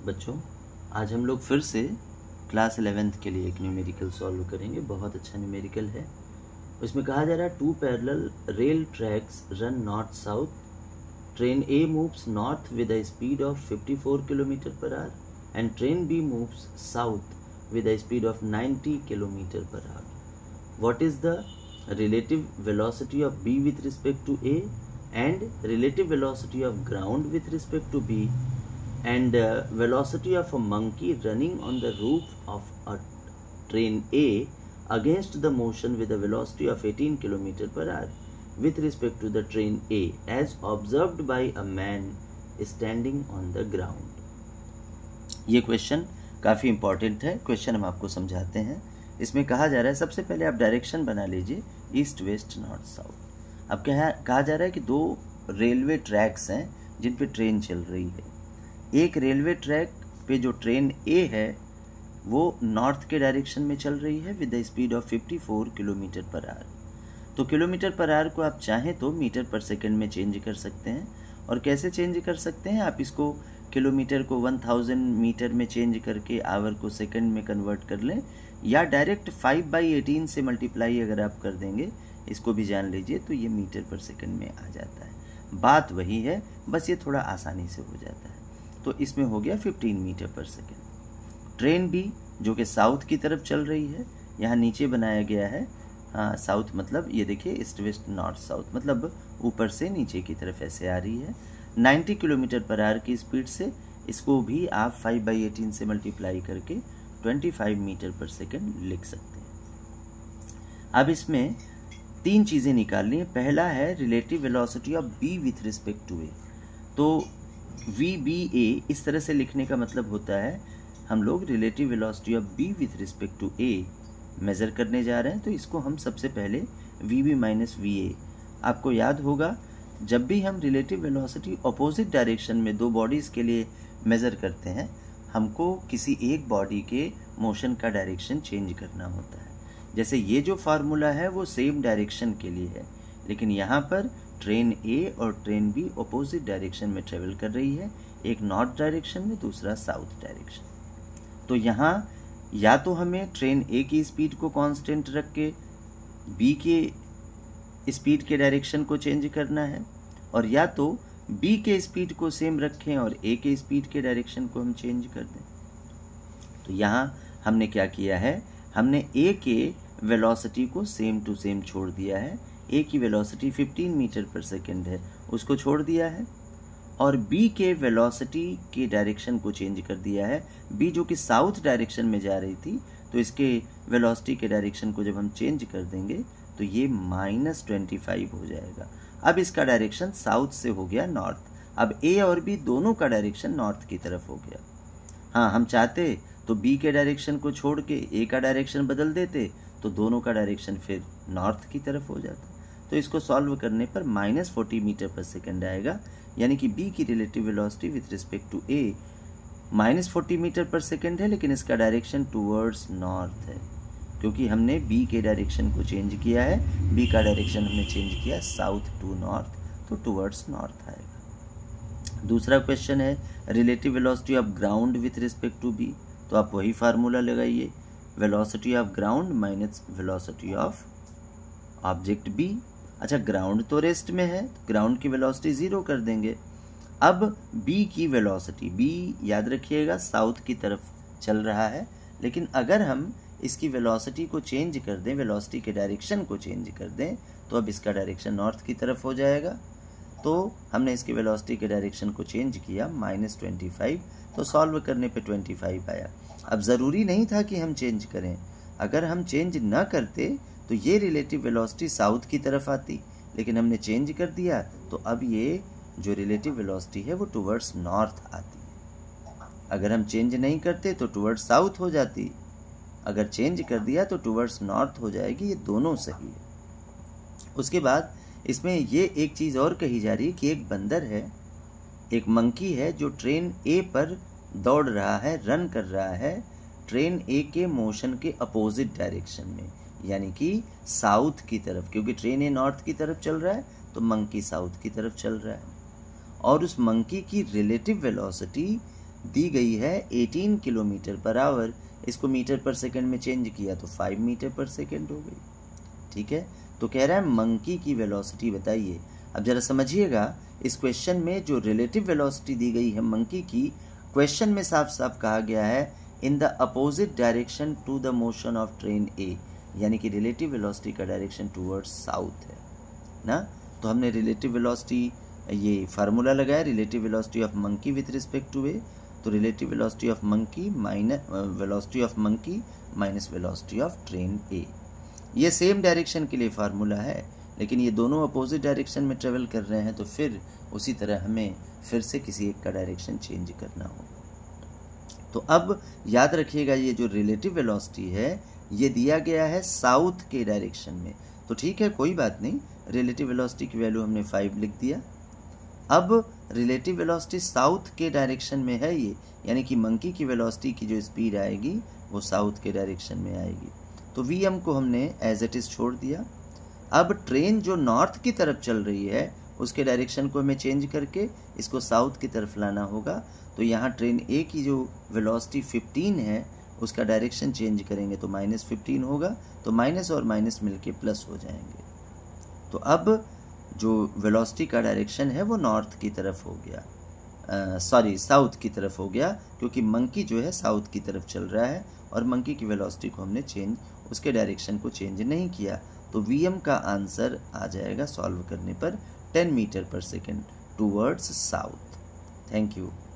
बच्चों, आज हम लोग फिर से क्लास 11th के लिए एक न्यूमेरिकल सॉल्व करेंगे। बहुत अच्छा न्यूमेरिकल है। उसमें कहा जा रहा है 2 parallel rail tracks run north south. Train A moves north with a speed of 54 km per hour and train B moves south with a speed of 90 km per hour. What is the relative velocity of B with respect to A and relative velocity of ground with respect to B and velocity of a monkey running on the roof of a train A against the motion with a velocity of 18 km per hour with respect to the train A as observed by a man standing on the ground. ये question काफ़ी important है। Question हम आपको समझाते हैं। इसमें कहा जा रहा है, सबसे पहले आप डायरेक्शन बना लीजिए, ईस्ट वेस्ट नॉर्थ साउथ। अब कहा जा रहा है कि दो रेलवे ट्रैक्स हैं जिन पे ट्रेन चल रही है। एक रेलवे ट्रैक पे जो ट्रेन ए है वो नॉर्थ के डायरेक्शन में चल रही है with the speed of 54 kilometre per hour. तो किलोमीटर पर आवर को आप चाहें तो मीटर पर सेकंड में चेंज कर सकते हैं। और कैसे चेंज कर सकते हैं? आप इसको किलोमीटर को 1000 मीटर में चेंज करके आवर को सेकंड में कन्वर्ट कर लें, या डायरेक्ट 5/18 से मल्टीप्लाई अगर आप कर देंगे, इसको भी जान लीजिए, तो ये मीटर पर सेकंड में आ जाता है। बात वही है, बस ये थोड़ा आसानी से हो जाता है। तो इसमें हो गया 15 मीटर पर सेकंड। ट्रेन बी जो कि साउथ की तरफ चल रही है, यहाँ नीचे बनाया गया है। हाँ, साउथ मतलब ये देखिए, ईस्ट वेस्ट नॉर्थ साउथ, मतलब ऊपर से नीचे की तरफ ऐसे आ रही है 90 किलोमीटर पर आवर की स्पीड से। इसको भी आप 5/18 से मल्टीप्लाई करके 25 मीटर पर सेकंड लिख सकते हैं। अब इसमें तीन चीज़ें निकालनी है। पहला है relative velocity of B with respect to A. तो VBA इस तरह से लिखने का मतलब होता है, हम लोग relative velocity of B with respect to A measure करने जा रहे हैं। तो इसको हम सबसे पहले VB माइनस VA, आपको याद होगा जब भी हम रिलेटिव वेलोसिटी अपोजिट डायरेक्शन में दो बॉडीज़ के लिए मेज़र करते हैं, हमको किसी एक बॉडी के मोशन का डायरेक्शन चेंज करना होता है। जैसे ये जो फार्मूला है वो सेम डायरेक्शन के लिए है, लेकिन यहाँ पर ट्रेन ए और ट्रेन बी अपोजिट डायरेक्शन में ट्रेवल कर रही है, एक नॉर्थ डायरेक्शन में, दूसरा साउथ डायरेक्शन। तो यहाँ या तो हमें ट्रेन ए की स्पीड को कांस्टेंट रख के बी के स्पीड के डायरेक्शन को चेंज करना है, और या तो बी के स्पीड को सेम रखें और ए के स्पीड के डायरेक्शन को हम चेंज कर दें। तो यहाँ हमने क्या किया है, हमने ए के वेलोसिटी को सेम टू सेम छोड़ दिया है। ए की वेलोसिटी 15 मीटर पर सेकेंड है, उसको छोड़ दिया है, और बी के वेलोसिटी के डायरेक्शन को चेंज कर दिया है। बी जो कि साउथ डायरेक्शन में जा रही थी, तो इसके वेलोसिटी के डायरेक्शन को जब हम चेंज कर देंगे तो ये -25 हो जाएगा। अब इसका डायरेक्शन साउथ से हो गया नॉर्थ। अब ए और बी दोनों का डायरेक्शन नॉर्थ की तरफ हो गया। हाँ, हम चाहते तो बी के डायरेक्शन को छोड़ के ए का डायरेक्शन बदल देते, तो दोनों का डायरेक्शन फिर नॉर्थ की तरफ हो जाता। तो इसको सॉल्व करने पर -40 मीटर पर सेकंड आएगा, यानी कि बी की relative velocity with respect to A -40 metre पर सेकंड है, लेकिन इसका डायरेक्शन टूवर्ड्स नॉर्थ है, क्योंकि हमने बी के डायरेक्शन को चेंज किया है। बी का डायरेक्शन हमने चेंज किया साउथ टू नॉर्थ, तो टूवर्ड्स नॉर्थ आएगा। दूसरा क्वेश्चन है relative velocity of ground with respect to B. तो आप वही फार्मूला लगाइए, velocity of ground minus velocity of object B. अच्छा, ग्राउंड तो रेस्ट में है, तो ग्राउंड की वेलोसिटी 0 कर देंगे। अब बी की वेलोसिटी, बी याद रखिएगा साउथ की तरफ चल रहा है, लेकिन अगर हम इसकी वेलोसिटी को चेंज कर दें, वेलोसिटी के डायरेक्शन को चेंज कर दें, तो अब इसका डायरेक्शन नॉर्थ की तरफ हो जाएगा। तो हमने इसकी वेलोसिटी के डायरेक्शन को चेंज किया -25, तो सॉल्व करने पे 25 आया। अब ज़रूरी नहीं था कि हम चेंज करें, अगर हम चेंज न करते तो ये रिलेटिव वेलोसिटी साउथ की तरफ आती, लेकिन हमने चेंज कर दिया, तो अब ये जो रिलेटिव वेलोसिटी है वो टुवर्ड्स नॉर्थ आती है। अगर हम चेंज नहीं करते तो टुवर्ड्स साउथ हो जाती, अगर चेंज कर दिया तो टुवर्ड्स नॉर्थ हो जाएगी। ये दोनों सही है। उसके बाद इसमें ये एक चीज़ और कही जा रही है कि एक बंदर है, एक मंकी है, जो ट्रेन ए पर दौड़ रहा है, रन कर रहा है ट्रेन ए के मोशन के अपोजिट डायरेक्शन में, यानी कि साउथ की तरफ, क्योंकि ट्रेन ए नॉर्थ की तरफ चल रहा है तो मंकी साउथ की तरफ चल रहा है। और उस मंकी की रिलेटिव वेलोसिटी दी गई है 18 किलोमीटर पर आवर, इसको मीटर पर सेकंड में चेंज किया तो 5 मीटर पर सेकंड हो गई। ठीक है, तो कह रहा है मंकी की वेलोसिटी बताइए। अब जरा समझिएगा, इस क्वेश्चन में जो रिलेटिव वेलोसिटी दी गई है मंकी की, क्वेश्चन में साफ साफ कहा गया है in the opposite direction to the motion of train A, यानी कि रिलेटिव वेलोसिटी का डायरेक्शन टूवर्ड्स साउथ है ना। तो हमने रिलेटिव वेलोसिटी, ये फार्मूला लगाया, relative velocity of monkey with respect to A, तो relative velocity of monkey minus velocity of monkey minus velocity of train A. ये सेम डायरेक्शन के लिए फार्मूला है, लेकिन ये दोनों अपोजिट डायरेक्शन में ट्रेवल कर रहे हैं, तो फिर उसी तरह हमें फिर से किसी एक का डायरेक्शन चेंज करना होगा। तो अब याद रखिएगा, ये जो रिलेटिव वेलोसिटी है ये दिया गया है साउथ के डायरेक्शन में, तो ठीक है कोई बात नहीं, रिलेटिव वेलोसिटी की वैल्यू हमने 5 लिख दिया। अब रिलेटिव वेलोसिटी साउथ के डायरेक्शन में है ये, यानी कि मंकी की वेलोसिटी की जो स्पीड आएगी वो साउथ के डायरेक्शन में आएगी, तो वीएम को हमने एज इट इज छोड़ दिया। अब ट्रेन जो नॉर्थ की तरफ चल रही है उसके डायरेक्शन को हमें चेंज करके इसको साउथ की तरफ लाना होगा, तो यहाँ ट्रेन ए की जो वेलोसिटी 15 है उसका डायरेक्शन चेंज करेंगे तो -15 होगा, तो माइनस और माइनस मिलके प्लस हो जाएंगे। तो अब जो वेलोसिटी का डायरेक्शन है वो नॉर्थ की तरफ हो गया, साउथ की तरफ हो गया, क्योंकि मंकी जो है साउथ की तरफ चल रहा है और मंकी की वेलोसिटी को हमने चेंज, उसके डायरेक्शन को चेंज नहीं किया, तो वीएम का आंसर आ जाएगा सॉल्व करने पर 10 मीटर पर second towards south. Thank you.